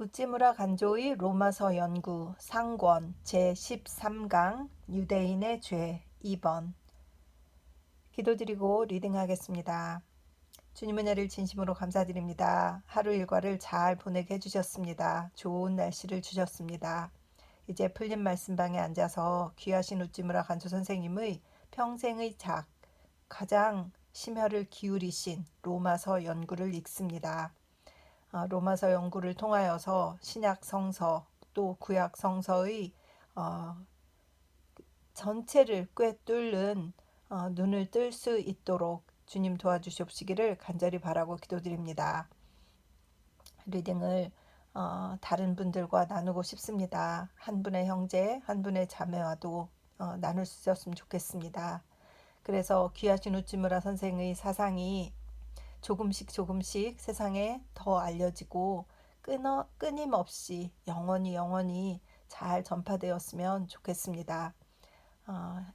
우찌무라 간조의 로마서 연구 상권 제13강 유대인의 죄 2번 기도드리고 리딩하겠습니다. 주님 은혜를 진심으로 감사드립니다. 하루 일과를 잘 보내게 해주셨습니다. 좋은 날씨를 주셨습니다. 이제 풀린 말씀방에 앉아서 귀하신 우찌무라 간조 선생님의 평생의 가장 심혈을 기울이신 로마서 연구를 읽습니다. 로마서 연구를 통하여서 신약 성서 또 구약 성서의 전체를 꿰뚫는 눈을 뜰 수 있도록 주님 도와주시옵시기를 간절히 바라고 기도드립니다. 리딩을 다른 분들과 나누고 싶습니다. 한 분의 형제, 한 분의 자매와도 나눌 수 있었으면 좋겠습니다. 그래서 귀하신 우찌무라 선생의 사상이 조금씩 세상에 더 알려지고 끊임없이 영원히 잘 전파되었으면 좋겠습니다.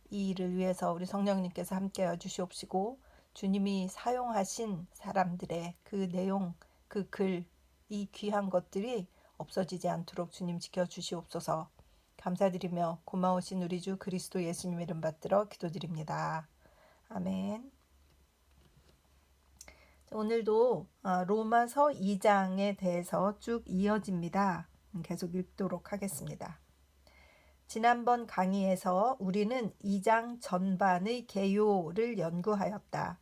이 일을 위해서 우리 성령님께서 함께해 주시옵시고 주님이 사용하신 사람들의 그 내용, 그 글, 이 귀한 것들이 없어지지 않도록 주님 지켜주시옵소서. 감사드리며 고마우신 우리 주 그리스도 예수님 이름 받들어 기도드립니다. 아멘. 오늘도 로마서 2장에 대해서 쭉 이어집니다. 계속 읽도록 하겠습니다. 지난번 강의에서 우리는 2장 전반의 개요를 연구하였다.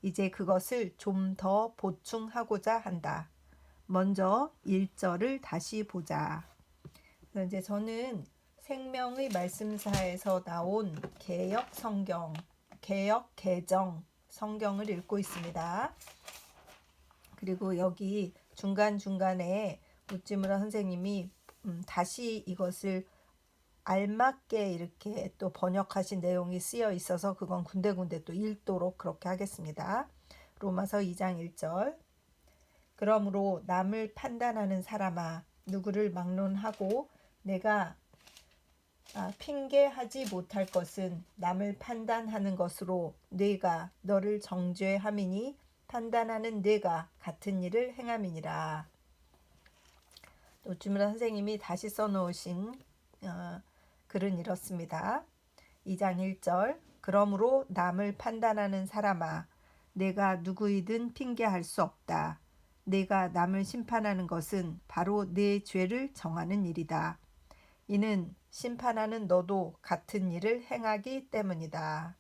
이제 그것을 좀 더 보충하고자 한다. 먼저 1절을 다시 보자. 이제 저는 생명의 말씀사에서 나온 개역 개정 성경을 읽고 있습니다. 그리고 여기 중간중간에 우찌무라 선생님이 다시 이것을 알맞게 이렇게 또 번역하신 내용이 쓰여 있어서 그건 군데군데 또 읽도록 그렇게 하겠습니다. 로마서 2장 1절. 그러므로 남을 판단하는 사람아, 누구를 막론하고 내가 핑계하지 못할 것은 남을 판단하는 것으로 뇌가 너를 정죄함이니 판단하는 뇌가 같은 일을 행함이니라. 우찌무라 선생님이 다시 써놓으신 글은 이렇습니다. 2장 1절. 그러므로 남을 판단하는 사람아, 내가 누구이든 핑계할 수 없다. 내가 남을 심판하는 것은 바로 내 죄를 정하는 일이다. 이는 심판하는 너도 같은 일을 행하기 때문이다.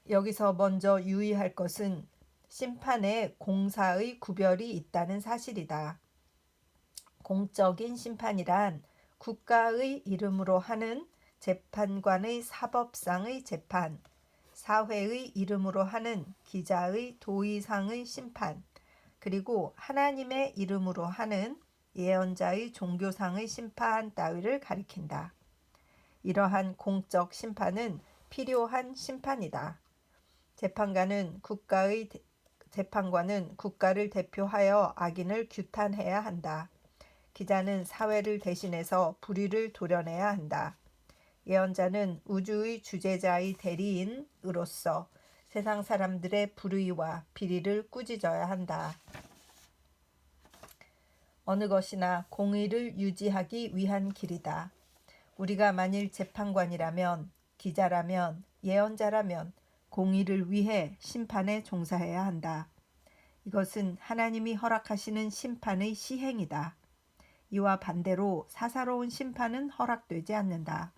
여기서 먼저 유의할 것은 심판에 공사의 구별이 있다는 사실이다. 공적인 심판이란 국가의 이름으로 하는 재판관의 사법상의 재판, 사회의 이름으로 하는 기자의 도의상의 심판, 그리고 하나님의 이름으로 하는 예언자의 종교상의 심판 따위를 가리킨다. 이러한 공적 심판은 필요한 심판이다. 재판관은 국가를 대표하여 악인을 규탄해야 한다. 기자는 사회를 대신해서 불의를 도려내야 한다. 예언자는 우주의 주재자의 대리인으로서 세상 사람들의 불의와 비리를 꾸짖어야 한다. 어느 것이나 공의를 유지하기 위한 길이다. 우리가 만일 재판관이라면, 기자라면, 예언자라면 공의를 위해 심판에 종사해야 한다. 이것은 하나님이 허락하시는 심판의 시행이다. 이와 반대로 사사로운 심판은 허락되지 않는다.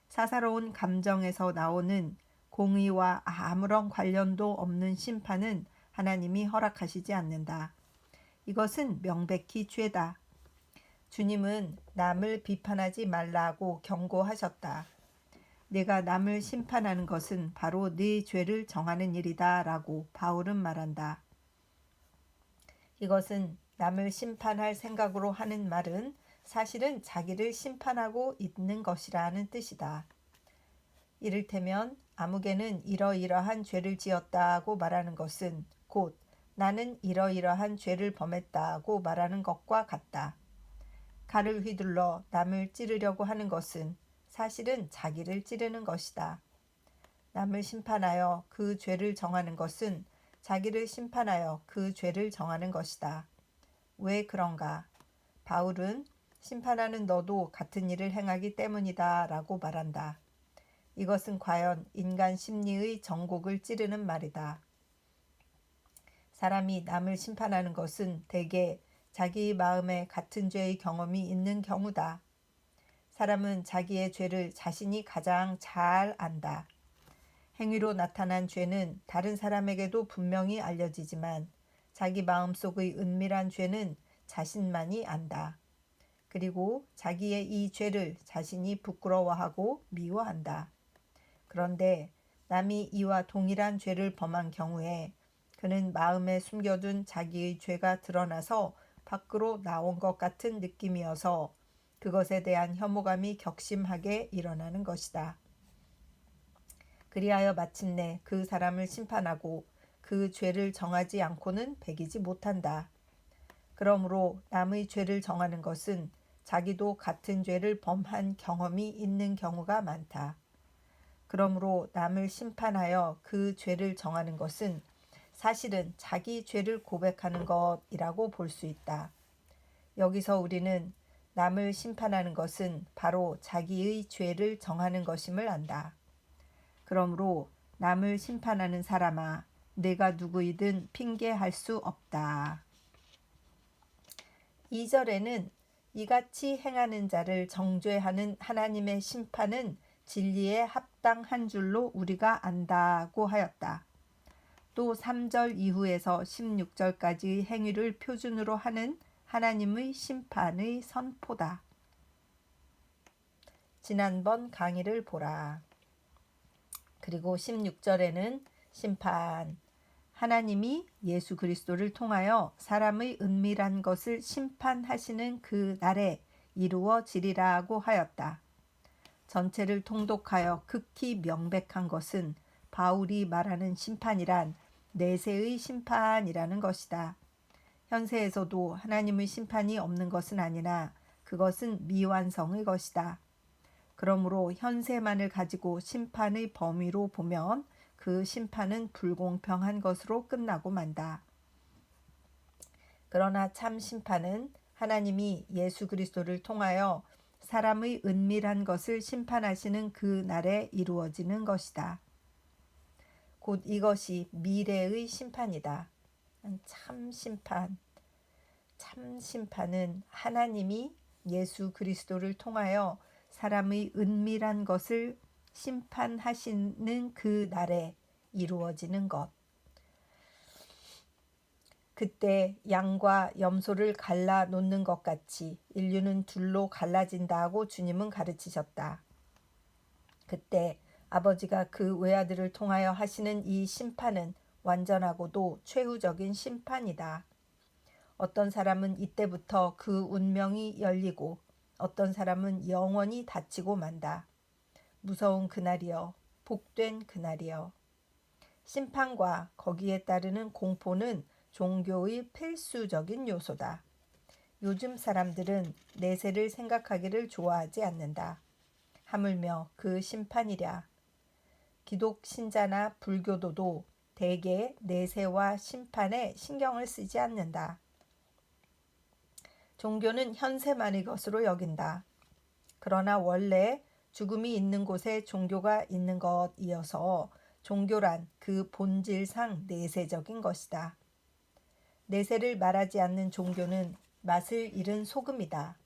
사사로운 감정에서 나오는 공의와 아무런 관련도 없는 심판은 하나님이 허락하시지 않는다. 이것은 명백히 죄다. 주님은 남을 비판하지 말라고 경고하셨다. 내가 남을 심판하는 것은 바로 네 죄를 정하는 일이다 라고 바울은 말한다. 이것은 남을 심판할 생각으로 하는 말은 사실은 자기를 심판하고 있는 것이라는 뜻이다. 이를테면 아무개는 이러이러한 죄를 지었다고 말하는 것은 곧 나는 이러이러한 죄를 범했다고 말하는 것과 같다. 칼을 휘둘러 남을 찌르려고 하는 것은 사실은 자기를 찌르는 것이다. 남을 심판하여 그 죄를 정하는 것은 자기를 심판하여 그 죄를 정하는 것이다. 왜 그런가? 바울은 심판하는 너도 같은 일을 행하기 때문이다 라고 말한다. 이것은 과연 인간 심리의 정곡을 찌르는 말이다. 사람이 남을 심판하는 것은 대개 자기 마음에 같은 죄의 경험이 있는 경우다. 사람은 자기의 죄를 자신이 가장 잘 안다. 행위로 나타난 죄는 다른 사람에게도 분명히 알려지지만 자기 마음속의 은밀한 죄는 자신만이 안다. 그리고 자기의 이 죄를 자신이 부끄러워하고 미워한다. 그런데 남이 이와 동일한 죄를 범한 경우에 그는 마음에 숨겨둔 자기의 죄가 드러나서 밖으로 나온 것 같은 느낌이어서 그것에 대한 혐오감이 격심하게 일어나는 것이다. 그리하여 마침내 그 사람을 심판하고 그 죄를 정하지 않고는 배기지 못한다. 그러므로 남의 죄를 정하는 것은 자기도 같은 죄를 범한 경험이 있는 경우가 많다. 그러므로 남을 심판하여 그 죄를 정하는 것은 사실은 자기 죄를 고백하는 것이라고 볼 수 있다. 여기서 우리는 남을 심판하는 것은 바로 자기의 죄를 정하는 것임을 안다. 그러므로 남을 심판하는 사람아, 내가 누구이든 핑계할 수 없다. 2절에는 이같이 행하는 자를 정죄하는 하나님의 심판은 진리에 합당한 줄로 우리가 안다고 하였다. 또 3절 이후에서 16절까지의 행위를 표준으로 하는 하나님의 심판의 선포다. 지난번 강의를 보라. 그리고 16절에는 심판, 하나님이 예수 그리스도를 통하여 사람의 은밀한 것을 심판하시는 그 날에 이루어지리라고 하였다. 전체를 통독하여 극히 명백한 것은 바울이 말하는 심판이란 내세의 심판이라는 것이다. 현세에서도 하나님의 심판이 없는 것은 아니나 그것은 미완성의 것이다. 그러므로 현세만을 가지고 심판의 범위로 보면 그 심판은 불공평한 것으로 끝나고 만다. 그러나 참 심판은 하나님이 예수 그리스도를 통하여 사람의 은밀한 것을 심판하시는 그 날에 이루어지는 것이다. 곧 이것이 미래의 심판이다. 참 심판. 참 심판은 하나님이 예수 그리스도를 통하여 사람의 은밀한 것을 심판하시는 그 날에 이루어지는 것. 그때 양과 염소를 갈라 놓는 것 같이 인류는 둘로 갈라진다고 주님은 가르치셨다. 그때 아버지가 그 외아들을 통하여 하시는 이 심판은 완전하고도 최후적인 심판이다. 어떤 사람은 이때부터 그 운명이 열리고 어떤 사람은 영원히 다치고 만다. 무서운 그날이여, 복된 그날이여. 심판과 거기에 따르는 공포는 종교의 필수적인 요소다. 요즘 사람들은 내세를 생각하기를 좋아하지 않는다. 하물며 그 심판이랴. 기독 신자나 불교도도 대개 내세와 심판에 신경을 쓰지 않는다. 종교는 현세만의 것으로 여긴다. 그러나 원래 죽음이 있는 곳에 종교가 있는 것이어서 종교란 그 본질상 내세적인 것이다. 내세를 말하지 않는 종교는 맛을 잃은 소금이다.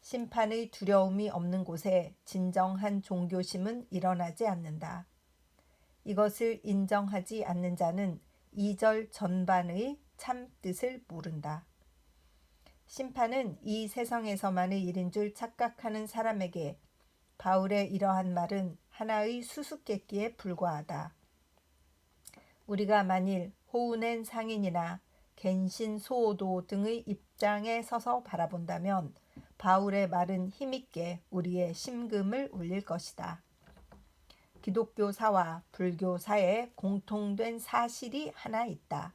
심판의 두려움이 없는 곳에 진정한 종교심은 일어나지 않는다. 이것을 인정하지 않는 자는 2절 전반의 참 뜻을 모른다. 심판은 이 세상에서만의 일인 줄 착각하는 사람에게 바울의 이러한 말은 하나의 수수께끼에 불과하다. 우리가 만일 호우낸 상인이나 갠신 소오도 등의 입장에 서서 바라본다면 바울의 말은 힘있게 우리의 심금을 울릴 것이다. 기독교사와 불교사에 공통된 사실이 하나 있다.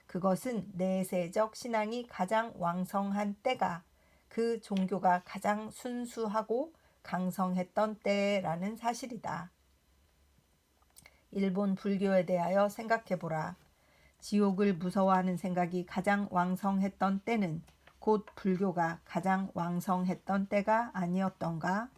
그것은 내세적 신앙이 가장 왕성한 때가 그 종교가 가장 순수하고 강성했던 때라는 사실이다. 일본 불교에 대하여 생각해보라. 지옥을 무서워하는 생각이 가장 왕성했던 때는 곧 불교가 가장 왕성했던 때가 아니었던가?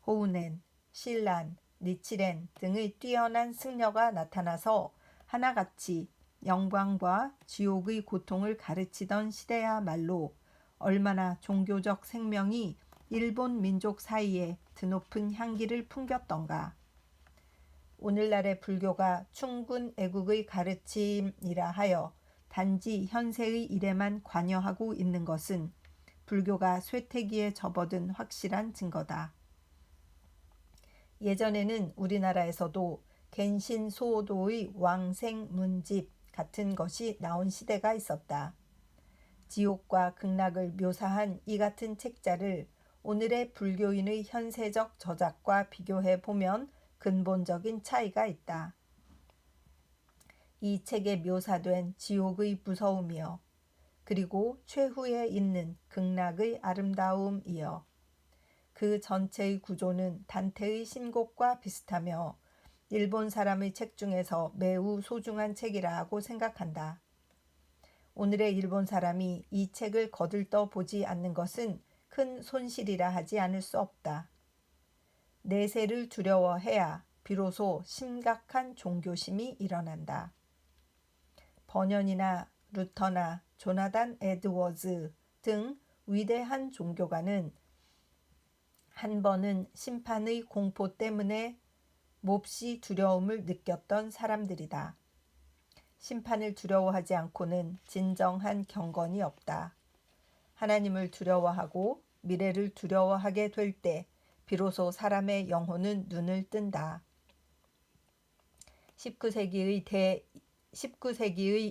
호우넨, 신란, 니치렌 등의 뛰어난 승려가 나타나서 하나같이 영광과 지옥의 고통을 가르치던 시대야말로 얼마나 종교적 생명이 일본 민족 사이에 드높은 향기를 풍겼던가. 오늘날의 불교가 충군 애국의 가르침이라 하여 단지 현세의 일에만 관여하고 있는 것은 불교가 쇠퇴기에 접어든 확실한 증거다. 예전에는 우리나라에서도 겐신 소도의 왕생문집 같은 것이 나온 시대가 있었다. 지옥과 극락을 묘사한 이 같은 책자를 오늘의 불교인의 현세적 저작과 비교해 보면 근본적인 차이가 있다. 이 책에 묘사된 지옥의 무서움이여, 그리고 최후에 있는 극락의 아름다움이여, 그 전체의 구조는 단테의 신곡과 비슷하며 일본 사람의 책 중에서 매우 소중한 책이라고 생각한다. 오늘의 일본 사람이 이 책을 거들떠 보지 않는 것은 큰 손실이라 하지 않을 수 없다. 내세를 두려워해야 비로소 심각한 종교심이 일어난다. 버년이나 루터나 조나단 에드워즈 등 위대한 종교가는 한 번은 심판의 공포 때문에 몹시 두려움을 느꼈던 사람들이다. 심판을 두려워하지 않고는 진정한 경건이 없다. 하나님을 두려워하고 미래를 두려워하게 될 때 비로소 사람의 영혼은 눈을 뜬다. 19세기의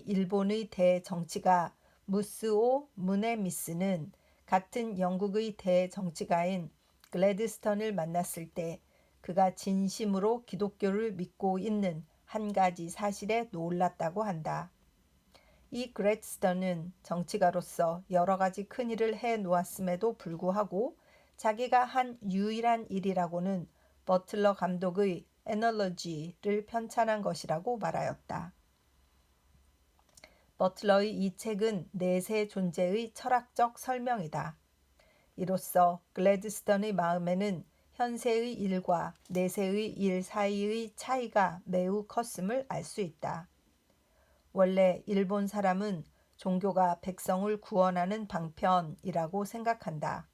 일본의 대정치가 무스오 무네미스는 같은 영국의 대정치가인 글래드스턴을 만났을 때 그가 진심으로 기독교를 믿고 있는 한 가지 사실에 놀랐다고 한다. 이 글래드스턴은 정치가로서 여러 가지 큰 일을 해 놓았음에도 불구하고 자기가 한 유일한 일이라고는 버틀러 감독의 에널러지를 편찬한 것이라고 말하였다. 버틀러의 이 책은 내세 존재의 철학적 설명이다. 이로써 글래드스턴의 마음에는 현세의 일과 내세의 일 사이의 차이가 매우 컸음을 알 수 있다. 원래 일본 사람은 종교가 백성을 구원하는 방편이라고 생각한다.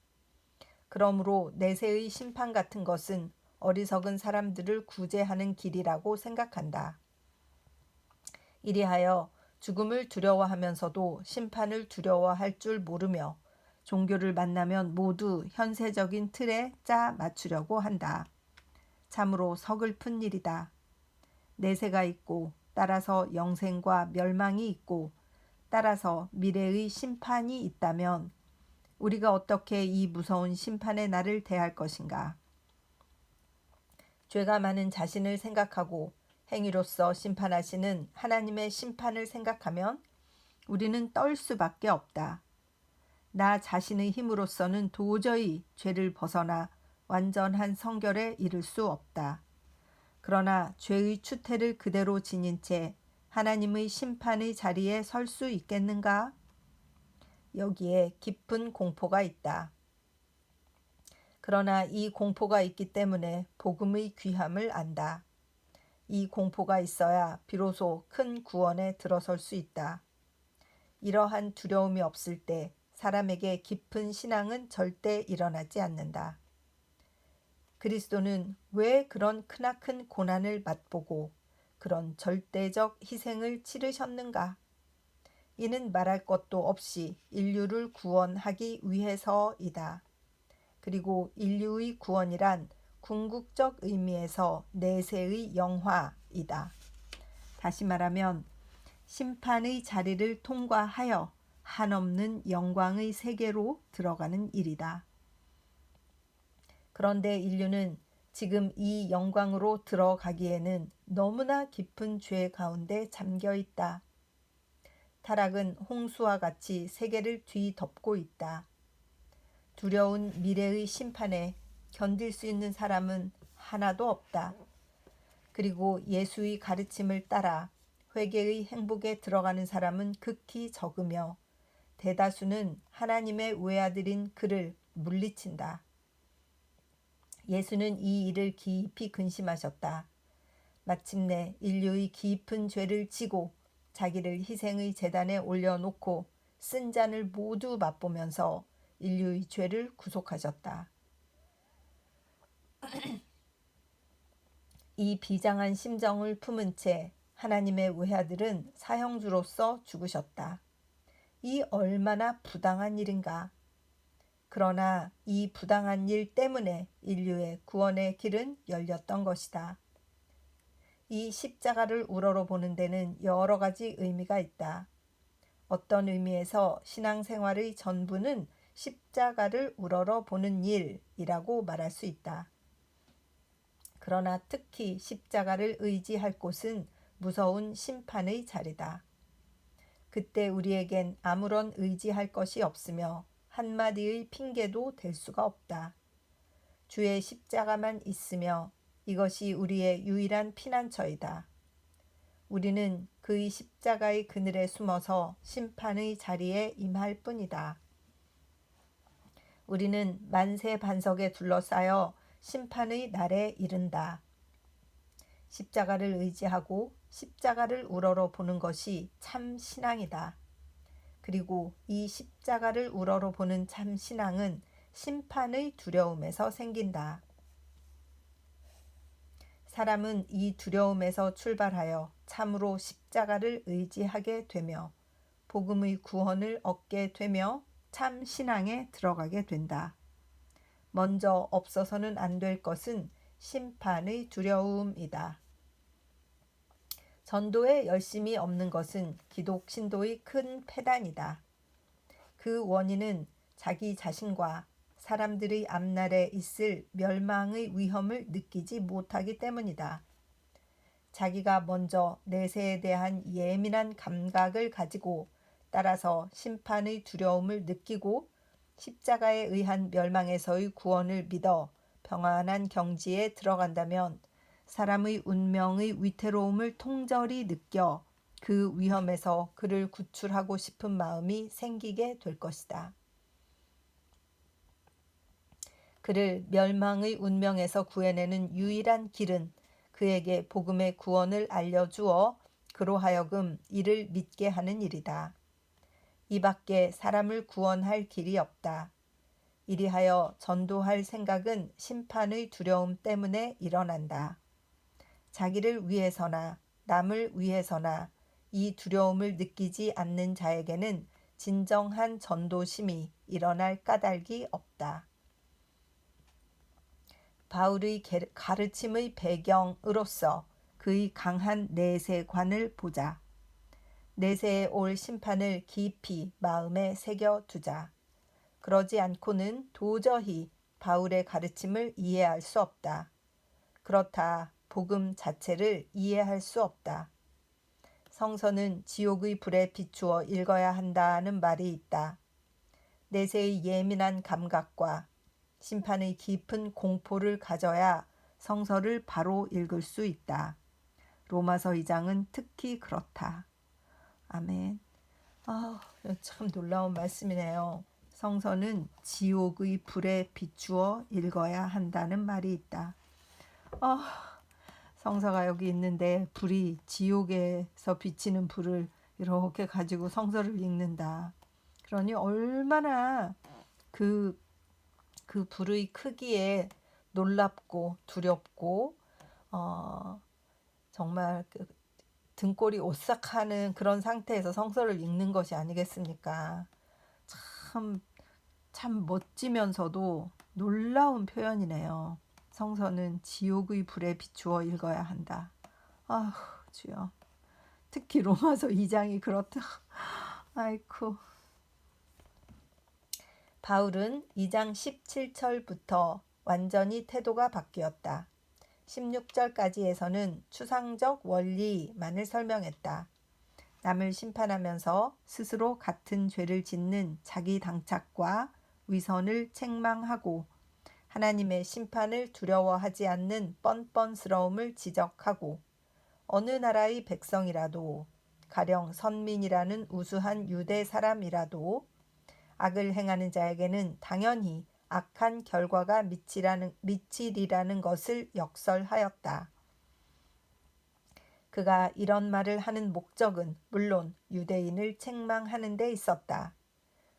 그러므로 내세의 심판 같은 것은 어리석은 사람들을 구제하는 길이라고 생각한다. 이리하여 죽음을 두려워하면서도 심판을 두려워할 줄 모르며 종교를 만나면 모두 현세적인 틀에 짜 맞추려고 한다. 참으로 서글픈 일이다. 내세가 있고 따라서 영생과 멸망이 있고 따라서 미래의 심판이 있다면 우리가 어떻게 이 무서운 심판의 날을 대할 것인가? 죄가 많은 자신을 생각하고 행위로서 심판하시는 하나님의 심판을 생각하면 우리는 떨 수밖에 없다. 나 자신의 힘으로서는 도저히 죄를 벗어나 완전한 성결에 이를 수 없다. 그러나 죄의 추태를 그대로 지닌 채 하나님의 심판의 자리에 설 수 있겠는가? 여기에 깊은 공포가 있다. 그러나 이 공포가 있기 때문에 복음의 귀함을 안다. 이 공포가 있어야 비로소 큰 구원에 들어설 수 있다. 이러한 두려움이 없을 때 사람에게 깊은 신앙은 절대 일어나지 않는다. 그리스도는 왜 그런 크나큰 고난을 맛보고 그런 절대적 희생을 치르셨는가? 이는 말할 것도 없이 인류를 구원하기 위해서이다. 그리고 인류의 구원이란 궁극적 의미에서 내세의 영화이다. 다시 말하면 심판의 자리를 통과하여 한없는 영광의 세계로 들어가는 일이다. 그런데 인류는 지금 이 영광으로 들어가기에는 너무나 깊은 죄 가운데 잠겨 있다. 타락은 홍수와 같이 세계를 뒤덮고 있다. 두려운 미래의 심판에 견딜 수 있는 사람은 하나도 없다. 그리고 예수의 가르침을 따라 회개의 행복에 들어가는 사람은 극히 적으며 대다수는 하나님의 외아들인 그를 물리친다. 예수는 이 일을 깊이 근심하셨다. 마침내 인류의 깊은 죄를 지고 자기를 희생의 제단에 올려놓고 쓴 잔을 모두 맛보면서 인류의 죄를 구속하셨다. 이 비장한 심정을 품은 채 하나님의 외아들은 사형주로서 죽으셨다. 이 얼마나 부당한 일인가. 그러나 이 부당한 일 때문에 인류의 구원의 길은 열렸던 것이다. 이 십자가를 우러러보는 데는 여러 가지 의미가 있다. 어떤 의미에서 신앙생활의 전부는 십자가를 우러러보는 일이라고 말할 수 있다. 그러나 특히 십자가를 의지할 곳은 무서운 심판의 자리다. 그때 우리에겐 아무런 의지할 것이 없으며 한마디의 핑계도 될 수가 없다. 주의 십자가만 있으며 이것이 우리의 유일한 피난처이다. 우리는 그의 십자가의 그늘에 숨어서 심판의 자리에 임할 뿐이다. 우리는 만세 반석에 둘러싸여 심판의 날에 이른다. 십자가를 의지하고 십자가를 우러러보는 것이 참 신앙이다. 그리고 이 십자가를 우러러보는 참 신앙은 심판의 두려움에서 생긴다. 사람은 이 두려움에서 출발하여 참으로 십자가를 의지하게 되며 복음의 구원을 얻게 되며 참 신앙에 들어가게 된다. 먼저 없어서는 안 될 것은 심판의 두려움이다. 전도에 열심이 없는 것은 기독 신도의 큰 패단이다. 그 원인은 자기 자신과 사람들의 앞날에 있을 멸망의 위험을 느끼지 못하기 때문이다. 자기가 먼저 내세에 대한 예민한 감각을 가지고 따라서 심판의 두려움을 느끼고 십자가에 의한 멸망에서의 구원을 믿어 평안한 경지에 들어간다면 사람의 운명의 위태로움을 통절히 느껴 그 위험에서 그를 구출하고 싶은 마음이 생기게 될 것이다. 그를 멸망의 운명에서 구해내는 유일한 길은 그에게 복음의 구원을 알려주어 그로 하여금 이를 믿게 하는 일이다. 이 밖에 사람을 구원할 길이 없다. 이리하여 전도할 생각은 심판의 두려움 때문에 일어난다. 자기를 위해서나 남을 위해서나 이 두려움을 느끼지 않는 자에게는 진정한 전도심이 일어날 까닭이 없다. 바울의 가르침의 배경으로서 그의 강한 내세관을 보자. 내세에 올 심판을 깊이 마음에 새겨두자. 그러지 않고는 도저히 바울의 가르침을 이해할 수 없다. 그렇다 복음 자체를 이해할 수 없다. 성서는 지옥의 불에 비추어 읽어야 한다는 말이 있다. 내세의 예민한 감각과 심판의 깊은 공포를 가져야 성서를 바로 읽을 수 있다. 로마서 2장은 특히 그렇다. 아멘. 참 놀라운 말씀이네요. 성서는 지옥의 불에 비추어 읽어야 한다는 말이 있다. 성서가 여기 있는데 불이 지옥에서 비치는 불을 이렇게 가지고 성서를 읽는다. 그러니 얼마나 그 불의 크기에 놀랍고 두렵고 정말 등골이 오싹하는 그런 상태에서 성서를 읽는 것이 아니겠습니까? 참 멋지면서도 놀라운 표현이네요. 성서는 지옥의 불에 비추어 읽어야 한다. 주여. 특히 로마서 2장이 그렇다. 아이쿠. 바울은 2장 17절부터 완전히 태도가 바뀌었다. 16절까지에서는 추상적 원리만을 설명했다. 남을 심판하면서 스스로 같은 죄를 짓는 자기 당착과 위선을 책망하고 하나님의 심판을 두려워하지 않는 뻔뻔스러움을 지적하고 어느 나라의 백성이라도 가령 선민이라는 우수한 유대 사람이라도 악을 행하는 자에게는 당연히 악한 결과가 미치리라는 것을 역설하였다. 그가 이런 말을 하는 목적은 물론 유대인을 책망하는 데 있었다.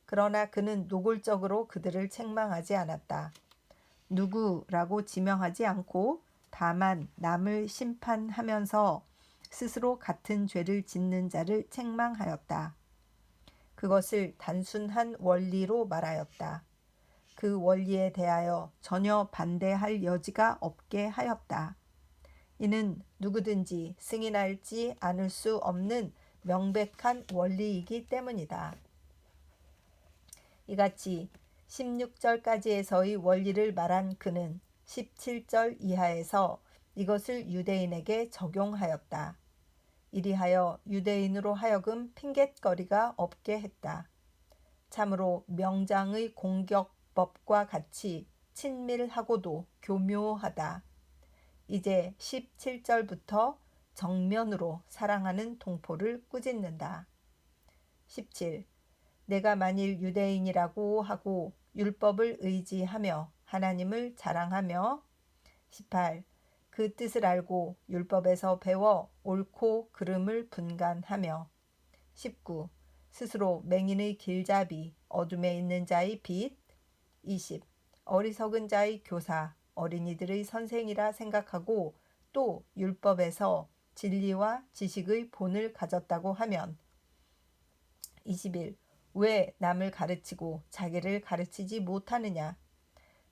그러나 그는 노골적으로 그들을 책망하지 않았다. 누구라고 지명하지 않고 다만 남을 심판하면서 스스로 같은 죄를 짓는 자를 책망하였다. 그것을 단순한 원리로 말하였다. 그 원리에 대하여 전혀 반대할 여지가 없게 하였다. 이는 누구든지 승인하지 않을 수 없는 명백한 원리이기 때문이다. 이같이 16절까지에서의 원리를 말한 그는 17절 이하에서 이것을 유대인에게 적용하였다. 이리하여 유대인으로 하여금 핑곗거리가 없게 했다. 참으로 명장의 공격법과 같이 친밀하고도 교묘하다. 이제 17절부터 정면으로 사랑하는 동포를 꾸짖는다. 17. 내가 만일 유대인이라고 하고 율법을 의지하며 하나님을 자랑하며 18. 그 뜻을 알고 율법에서 배워 옳고 그름을 분간하며 19. 스스로 맹인의 길잡이 어둠에 있는 자의 빛 20. 어리석은 자의 교사 어린이들의 선생이라 생각하고 또 율법에서 진리와 지식의 본을 가졌다고 하면 21. 왜 남을 가르치고 자기를 가르치지 못하느냐?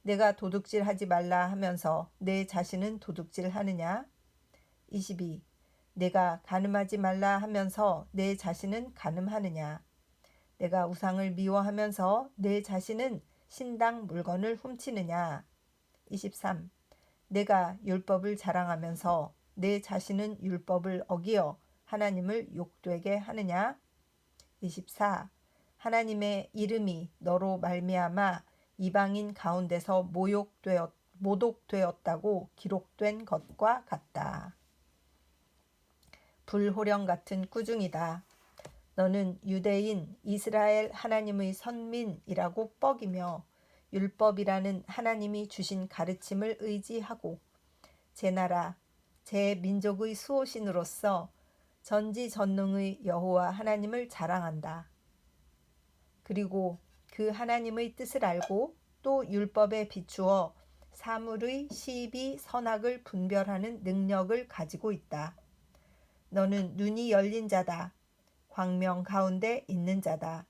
내가 도둑질하지 말라 하면서 내 자신은 도둑질하느냐? 22. 내가 간음하지 말라 하면서 내 자신은 간음하느냐? 내가 우상을 미워하면서 내 자신은 신당 물건을 훔치느냐? 23. 내가 율법을 자랑하면서 내 자신은 율법을 어기어 하나님을 욕되게 하느냐? 24. 하나님의 이름이 너로 말미암아 이방인 가운데서 모독되었다고 기록된 것과 같다. 불호령 같은 꾸중이다. 너는 유대인 이스라엘 하나님의 선민이라고 뻐기며 율법이라는 하나님이 주신 가르침을 의지하고 제 나라, 제 민족의 수호신으로서 전지전능의 여호와 하나님을 자랑한다. 그리고 그 하나님의 뜻을 알고 또 율법에 비추어 사물의 시비 선악을 분별하는 능력을 가지고 있다. 너는 눈이 열린 자다. 광명 가운데 있는 자다.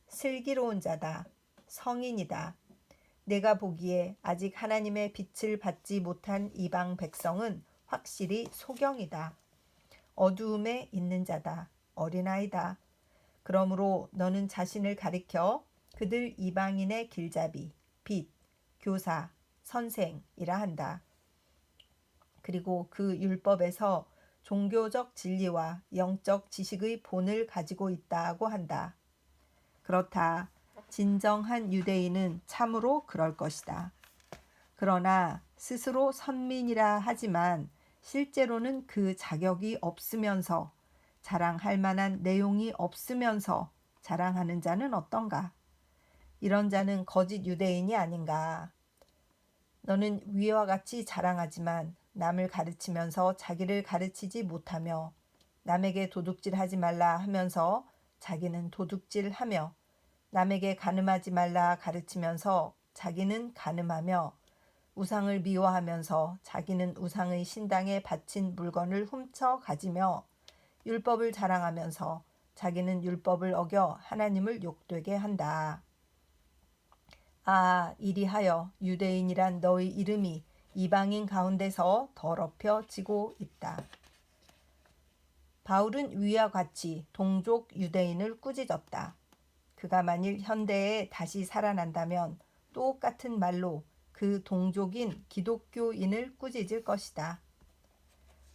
슬기로운 자다. 성인이다. 내가 보기에 아직 하나님의 빛을 받지 못한 이방 백성은 확실히 소경이다. 어두움에 있는 자다. 어린아이다. 그러므로 너는 자신을 가리켜 그들 이방인의 길잡이, 빛, 교사, 선생이라 한다. 그리고 그 율법에서 종교적 진리와 영적 지식의 본을 가지고 있다고 한다. 그렇다. 진정한 유대인은 참으로 그럴 것이다. 그러나 스스로 선민이라 하지만 실제로는 그 자격이 없으면서 자랑할 만한 내용이 없으면서 자랑하는 자는 어떤가? 이런 자는 거짓 유대인이 아닌가? 너는 위와 같이 자랑하지만 남을 가르치면서 자기를 가르치지 못하며 남에게 도둑질하지 말라 하면서 자기는 도둑질하며 남에게 간음하지 말라 가르치면서 자기는 간음하며 우상을 미워하면서 자기는 우상의 신당에 바친 물건을 훔쳐 가지며 율법을 자랑하면서 자기는 율법을 어겨 하나님을 욕되게 한다. 아, 이리하여 유대인이란 너의 이름이 이방인 가운데서 더럽혀지고 있다. 바울은 위와 같이 동족 유대인을 꾸짖었다. 그가 만일 현대에 다시 살아난다면 똑같은 말로 그 동족인 기독교인을 꾸짖을 것이다.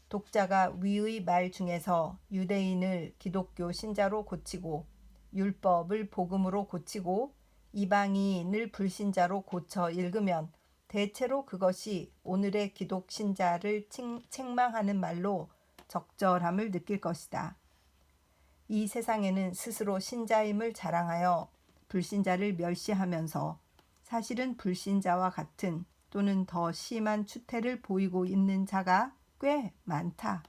독자가 위의 말 중에서 유대인을 기독교 신자로 고치고 율법을 복음으로 고치고 이방인을 불신자로 고쳐 읽으면 대체로 그것이 오늘의 기독 신자를 책망하는 말로 적절함을 느낄 것이다. 이 세상에는 스스로 신자임을 자랑하여 불신자를 멸시하면서 사실은 불신자와 같은 또는 더 심한 추태를 보이고 있는 자가 꽤 많다.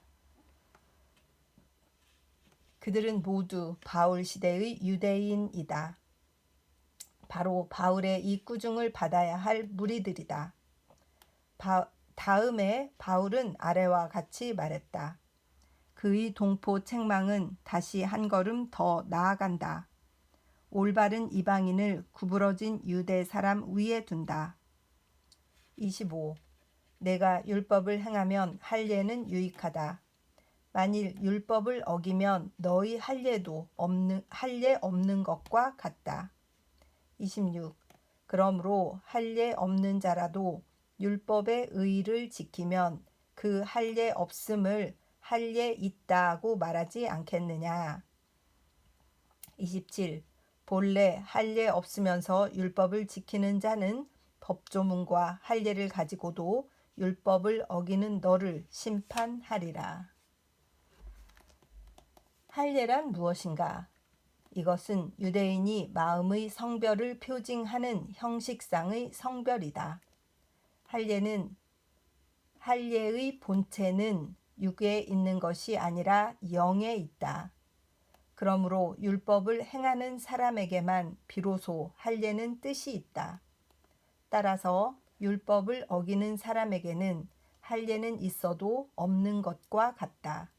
그들은 모두 바울 시대의 유대인이다. 바로 바울의 이 꾸중을 받아야 할 무리들이다. 다음에 바울은 아래와 같이 말했다. 그의 동포 책망은 다시 한 걸음 더 나아간다. 올바른 이방인을 구부러진 유대 사람 위에 둔다. 25. 내가 율법을 행하면 할례는 유익하다. 만일 율법을 어기면 너희 할례 없는 것과 같다. 26. 그러므로 할례 없는 자라도 율법의 의를 지키면 그 할례 없음을 할례 있다고 말하지 않겠느냐. 27. 본래 할례 없으면서 율법을 지키는 자는 법조문과 할례를 가지고도 율법을 어기는 너를 심판하리라. 할례란 무엇인가? 이것은 유대인이 마음의 성별을 표징하는 형식상의 성별이다. 할례의 본체는 육에 있는 것이 아니라 영에 있다. 그러므로 율법을 행하는 사람에게만 비로소 할례는 뜻이 있다. 따라서 율법을 어기는 사람에게는 할례는 있어도 없는 것과 같다.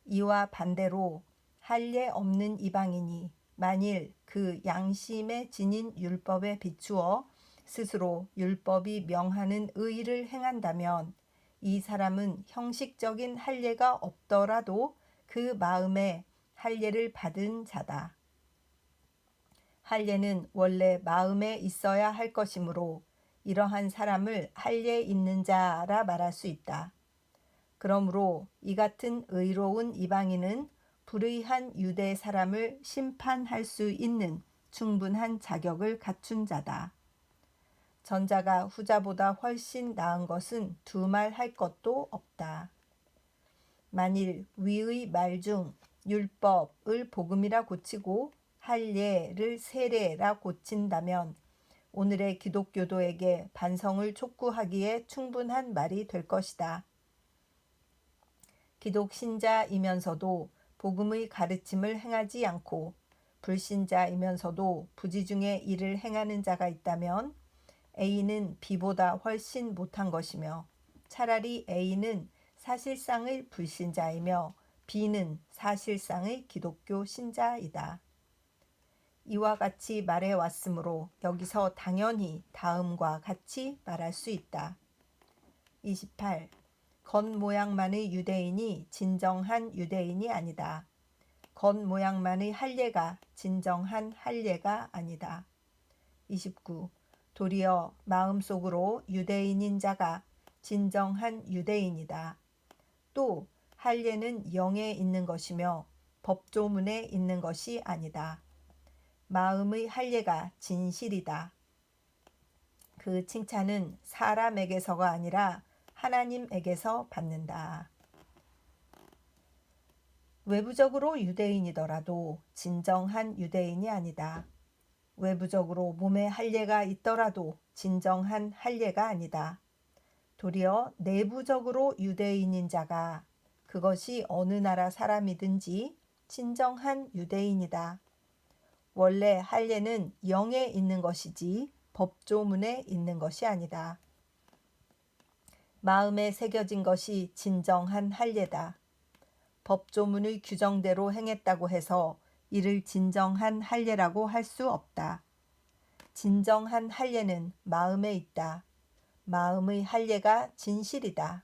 이와 반대로 할례 없는 이방인이 만일 그 양심에 지닌 율법에 비추어 스스로 율법이 명하는 의를 행한다면 이 사람은 형식적인 할례가 없더라도 그 마음에 할례를 받은 자다. 할례는 원래 마음에 있어야 할 것이므로 이러한 사람을 할례 있는 자라 말할 수 있다. 그러므로 이 같은 의로운 이방인은 불의한 유대 사람을 심판할 수 있는 충분한 자격을 갖춘 자다. 전자가 후자보다 훨씬 나은 것은 두말할 것도 없다. 만일 위의 말 중 율법을 복음이라 고치고 할례를 세례라 고친다면 오늘의 기독교도에게 반성을 촉구하기에 충분한 말이 될 것이다. 기독 신자이면서도 복음의 가르침을 행하지 않고 불신자이면서도 부지중에 이를 행하는 자가 있다면 A는 B보다 훨씬 못한 것이며 차라리 A는 사실상의 불신자이며 B는 사실상의 기독교 신자이다. 이와 같이 말해왔으므로 여기서 당연히 다음과 같이 말할 수 있다. 28. 겉모양만의 유대인이 진정한 유대인이 아니다. 겉모양만의 할례가 진정한 할례가 아니다. 29. 도리어 마음속으로 유대인인 자가 진정한 유대인이다. 또 할례는 영에 있는 것이며 법조문에 있는 것이 아니다. 마음의 할례가 진실이다. 그 칭찬은 사람에게서가 아니라 하나님에게서 받는다. 외부적으로 유대인이더라도 진정한 유대인이 아니다. 외부적으로 몸에 할례가 있더라도 진정한 할례가 아니다. 도리어 내부적으로 유대인인 자가 그것이 어느 나라 사람이든지 진정한 유대인이다. 원래 할례는 영에 있는 것이지 법조문에 있는 것이 아니다. 마음에 새겨진 것이 진정한 할례다. 법조문의 규정대로 행했다고 해서 이를 진정한 할례라고 할 수 없다. 진정한 할례는 마음에 있다. 마음의 할례가 진실이다.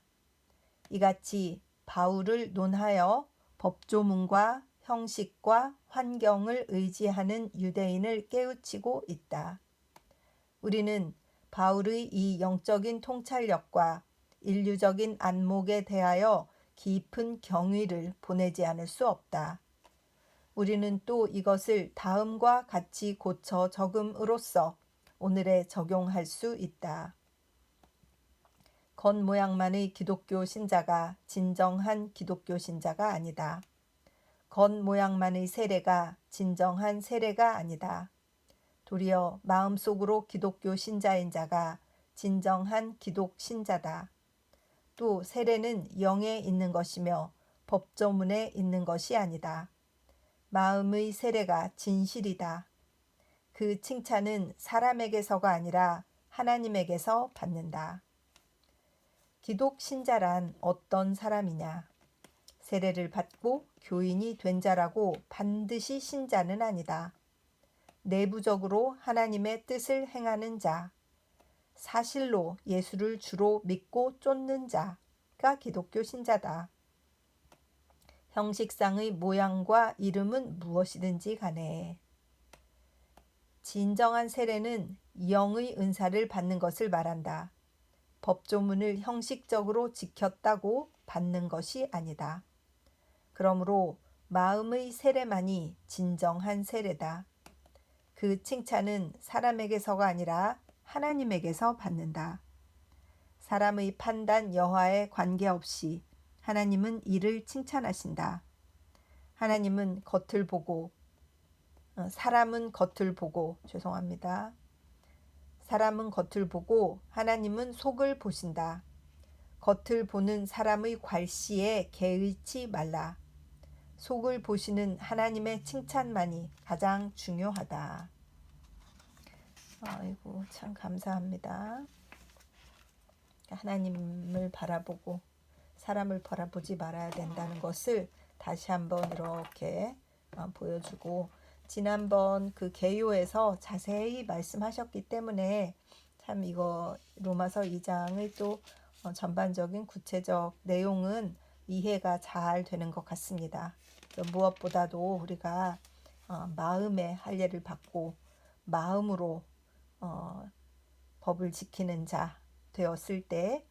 이같이 바울을 논하여 법조문과 형식과 환경을 의지하는 유대인을 깨우치고 있다. 우리는 바울의 이 영적인 통찰력과 인류적인 안목에 대하여 깊은 경의를 보내지 않을 수 없다. 우리는 또 이것을 다음과 같이 고쳐 적음으로써 오늘에 적용할 수 있다. 겉모양만의 기독교 신자가 진정한 기독교 신자가 아니다. 겉모양만의 세례가 진정한 세례가 아니다. 도리어 마음속으로 기독교 신자인 자가 진정한 기독 신자다. 또 세례는 영에 있는 것이며 법조문에 있는 것이 아니다. 마음의 세례가 진실이다. 그 칭찬은 사람에게서가 아니라 하나님에게서 받는다. 기독 신자란 어떤 사람이냐? 세례를 받고 교인이 된 자라고 반드시 신자는 아니다. 내부적으로 하나님의 뜻을 행하는 자, 사실로 예수를 주로 믿고 쫓는 자가 기독교 신자다. 형식상의 모양과 이름은 무엇이든지 간에 진정한 세례는 영의 은사를 받는 것을 말한다. 법조문을 형식적으로 지켰다고 받는 것이 아니다. 그러므로 마음의 세례만이 진정한 세례다. 그 칭찬은 사람에게서가 아니라 하나님에게서 받는다. 사람의 판단 여하에 관계없이 하나님은 이를 칭찬하신다. 사람은 겉을 보고 사람은 겉을 보고 하나님은 속을 보신다. 겉을 보는 사람의 괄시에 개의치 말라. 속을 보시는 하나님의 칭찬만이 가장 중요하다. 아이고 참 감사합니다. 하나님을 바라보고 사람을 바라보지 말아야 된다는 것을 다시 한번 이렇게 보여주고, 지난번 그 개요에서 자세히 말씀하셨기 때문에 참 이거 로마서 2장의 또 전반적인 구체적 내용은 이해가 잘 되는 것 같습니다. 무엇보다도 우리가 마음의 할례를 받고 마음으로 법을 지키는 자 되었을 때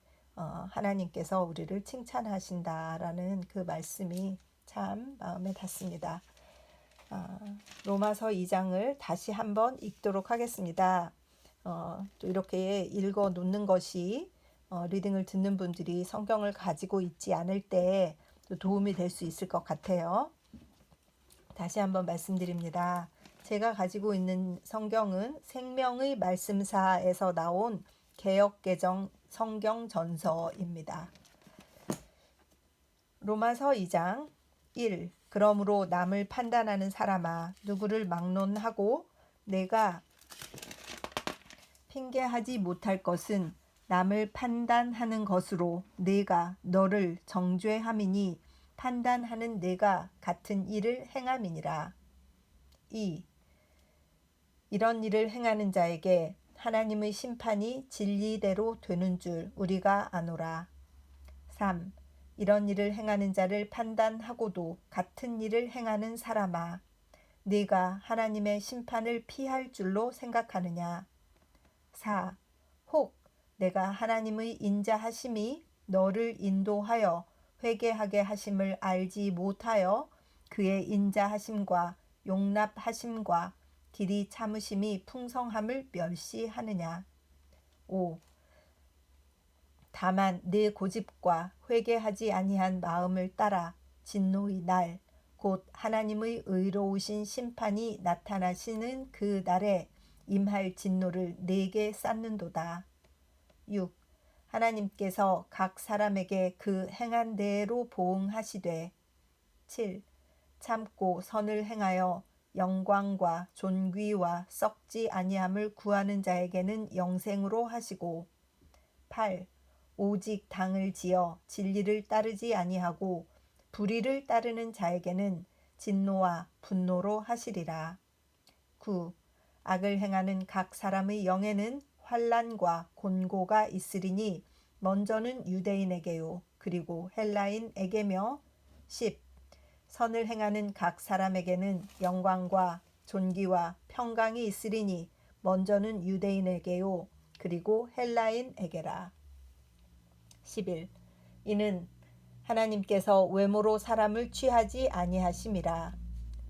하나님께서 우리를 칭찬하신다라는 그 말씀이 참 마음에 닿습니다. 로마서 2장을 다시 한번 읽도록 하겠습니다. 또 이렇게 읽어 놓는 것이 리딩을 듣는 분들이 성경을 가지고 있지 않을 때 도움이 될 수 있을 것 같아요. 다시 한번 말씀드립니다. 제가 가지고 있는 성경은 생명의 말씀사에서 나온 개역개정 성경 전서입니다. 로마서 2장 1. 그러므로 남을 판단하는 사람아, 누구를 막론하고 내가 핑계하지 못할 것은 남을 판단하는 것으로 내가 너를 정죄함이니 판단하는 내가 같은 일을 행함이니라. 2. 이런 일을 행하는 자에게 하나님의 심판이 진리대로 되는 줄 우리가 아노라. 3. 이런 일을 행하는 자를 판단하고도 같은 일을 행하는 사람아, 네가 하나님의 심판을 피할 줄로 생각하느냐. 4. 혹 내가 하나님의 인자하심이 너를 인도하여 회개하게 하심을 알지 못하여 그의 인자하심과 용납하심과 길이 참으심이 풍성함을 멸시하느냐. 5. 다만 내 고집과 회개하지 아니한 마음을 따라 진노의 날, 곧 하나님의 의로우신 심판이 나타나시는 그 날에 임할 진노를 내게 쌓는도다. 6. 하나님께서 각 사람에게 그 행한 대로 보응하시되. 7. 참고 선을 행하여 영광과 존귀와 썩지 아니함을 구하는 자에게는 영생으로 하시고. 8. 오직 당을 지어 진리를 따르지 아니하고 불의를 따르는 자에게는 진노와 분노로 하시리라. 9. 악을 행하는 각 사람의 영에는 환난과 곤고가 있으리니 먼저는 유대인에게요 그리고 헬라인에게며. 10. 선을 행하는 각 사람에게는 영광과 존귀와 평강이 있으리니 먼저는 유대인에게요 그리고 헬라인에게라. 11. 이는 하나님께서 외모로 사람을 취하지 아니하심이라.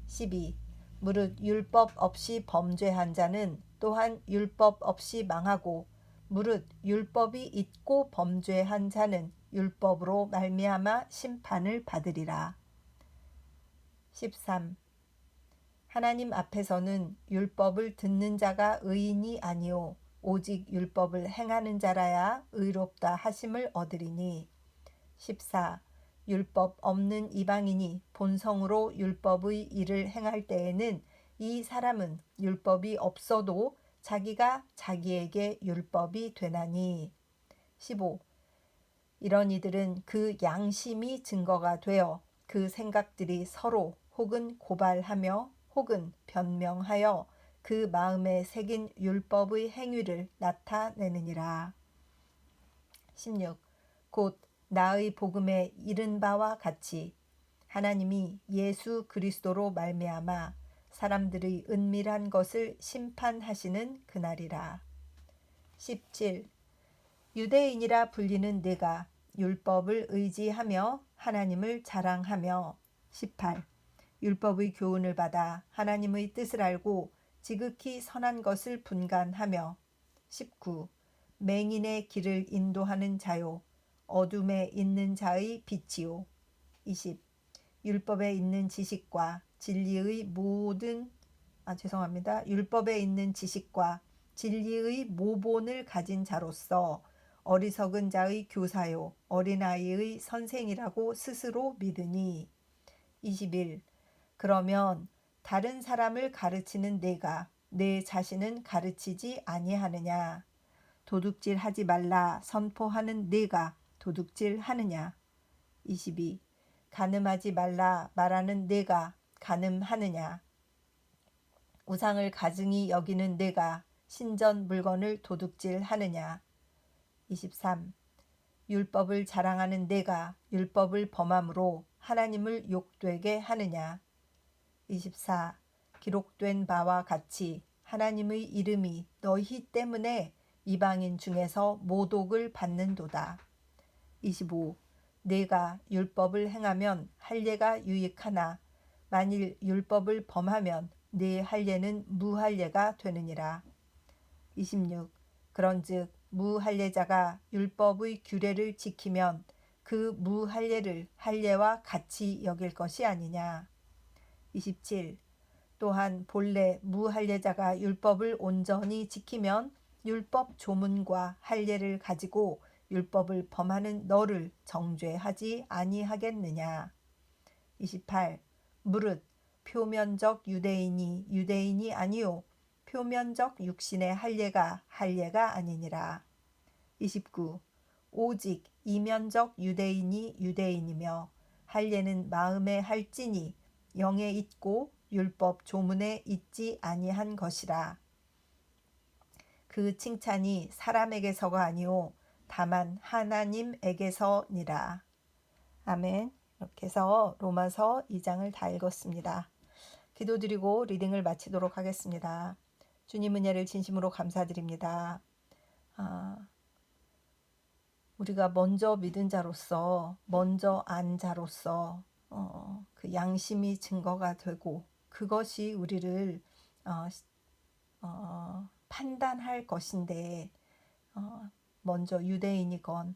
12. 무릇 율법 없이 범죄한 자는 또한 율법 없이 망하고 무릇 율법이 있고 범죄한 자는 율법으로 말미암아 심판을 받으리라. 13. 하나님 앞에서는 율법을 듣는 자가 의인이 아니요 오직 율법을 행하는 자라야 의롭다 하심을 얻으리니. 14. 율법 없는 이방인이 본성으로 율법의 일을 행할 때에는 이 사람은 율법이 없어도 자기가 자기에게 율법이 되나니. 15. 이런 이들은 그 양심이 증거가 되어 그 생각들이 서로 혹은 고발하며 혹은 변명하여 그 마음에 새긴 율법의 행위를 나타내느니라. 16. 곧 나의 복음에 이른 바와 같이 하나님이 예수 그리스도로 말미암아 사람들의 은밀한 것을 심판하시는 그날이라. 17. 유대인이라 불리는 내가 율법을 의지하며 하나님을 자랑하며. 18. 율법의 교훈을 받아 하나님의 뜻을 알고 지극히 선한 것을 분간하며. 19. 맹인의 길을 인도하는 자요 어둠에 있는 자의 빛이요. 20. 율법에 있는 지식과 진리의 율법에 있는 지식과 진리의 모본을 가진 자로서 어리석은 자의 교사요 어린아이의 선생이라고 스스로 믿으니. 21. 그러면 다른 사람을 가르치는 내가 내 자신은 가르치지 아니하느냐? 도둑질 하지 말라 선포하는 내가 도둑질 하느냐? 22. 간음하지 말라 말하는 내가 간음하느냐? 우상을 가증히 여기는 내가 신전 물건을 도둑질 하느냐? 23. 율법을 자랑하는 내가 율법을 범함으로 하나님을 욕되게 하느냐? 24. 기록된 바와 같이 하나님의 이름이 너희 때문에 이방인 중에서 모독을 받는도다. 25. 내가 율법을 행하면 할례가 유익하나 만일 율법을 범하면 내 할례는 무할례가 되느니라. 26. 그런즉 무할례자가 율법의 규례를 지키면 그 무할례를 할례와 같이 여길 것이 아니냐. 27. 또한 본래 무할례자가 율법을 온전히 지키면 율법 조문과 할례를 가지고 율법을 범하는 너를 정죄하지 아니하겠느냐. 28. 무릇 표면적 유대인이 유대인이 아니요 표면적 육신의 할례가 할례가 아니니라. 29. 오직 이면적 유대인이 유대인이며 할례는 마음에 할지니 영에 있고 율법 조문에 있지 아니한 것이라. 그 칭찬이 사람에게서가 아니오 다만 하나님에게서니라. 아멘. 이렇게 해서 로마서 2장을 다 읽었습니다. 기도드리고 리딩을 마치도록 하겠습니다. 주님 은혜를 진심으로 감사드립니다. 우리가 먼저 믿은 자로서 먼저 안 자로서 그 양심이 증거가 되고 그것이 우리를 판단할 것인데 먼저 유대인이건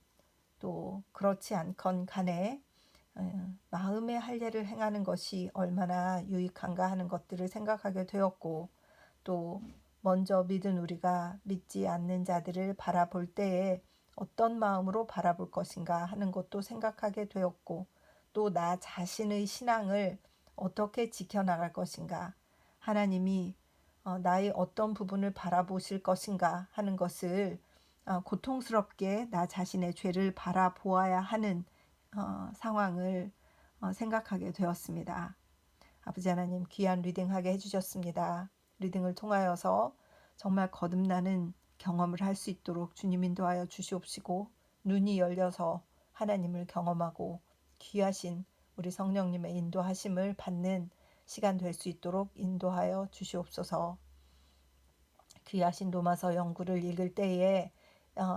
또 그렇지 않건 간에 마음의 할례를 행하는 것이 얼마나 유익한가 하는 것들을 생각하게 되었고 또 먼저 믿은 우리가 믿지 않는 자들을 바라볼 때에 어떤 마음으로 바라볼 것인가 하는 것도 생각하게 되었고 또 나 자신의 신앙을 어떻게 지켜나갈 것인가 하나님이 나의 어떤 부분을 바라보실 것인가 하는 것을 고통스럽게 나 자신의 죄를 바라보아야 하는 상황을 생각하게 되었습니다. 아버지 하나님 귀한 리딩하게 해주셨습니다. 리딩을 통하여서 정말 거듭나는 경험을 할 수 있도록 주님 인도하여 주시옵시고 눈이 열려서 하나님을 경험하고 귀하신 우리 성령님의 인도하심을 받는 시간 될 수 있도록 인도하여 주시옵소서. 귀하신 로마서 연구를 읽을 때에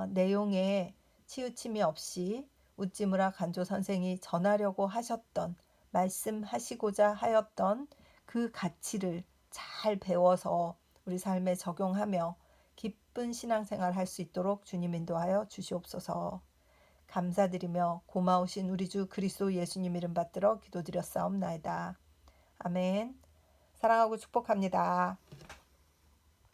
내용에 치우침이 없이 우찌무라 간조 선생이 전하려고 하셨던 말씀하시고자 하였던 그 가치를 잘 배워서 우리 삶에 적용하며 기쁜 신앙생활 할 수 있도록 주님 인도하여 주시옵소서. 감사드리며 고마우신 우리 주 그리스도 예수님 이름 받들어 기도드렸사옵나이다. 아멘. 사랑하고 축복합니다.